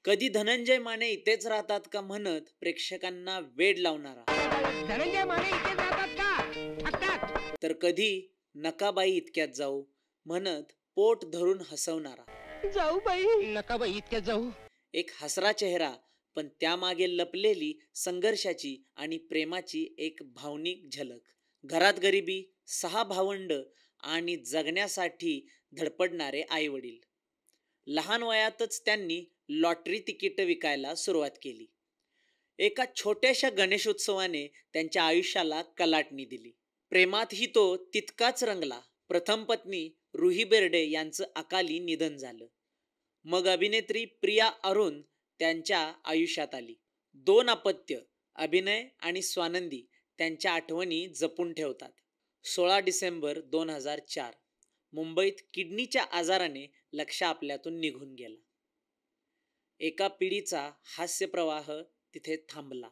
कधी धनंजय माने इथेच राहतात का म्हणत प्रेक्षकांना वेड लावणारा, धनंजय माने इथेच राहतात का? टाक टाक. तर कधी नकाबाई इतक्यात जाऊ म्हणत पोट धरून हसवणारा. जाऊ बाई. नका बाई इतक्यात जाऊ. एक हसरा चेहरा, पण त्यामागे लपलेली संघर्षाची आणि प्रेमाची एक भावनिक झलक. घरात गरिबी, 6 भावंड आणि जगण्यासाठी धडपडणारे आई वडील. लहान वयातच त्यांनी लॉटरी तिकीट विकायला सुरुवात केली. एका छोट्याशा गणेशोत्सवाने त्यांच्या आयुष्याला कलाटणी दिली. प्रेमातही तो तितकाच रंगला. प्रथम पत्नी रुही बेर्डे यांचं अकाली निधन झालं. मग अभिनेत्री प्रिया अरुण त्यांच्या आयुष्यात आली. 2 अपत्य, अभिनय आणि स्वानंदी त्यांच्या आठवणी जपून ठेवतात. 16 डिसेंबर 2004 मुंबईत किडनीच्या आजाराने लक्ष आपल्यातून निघून गेला. एका पिढीचा हास्यप्रवाह तिथे थांबला.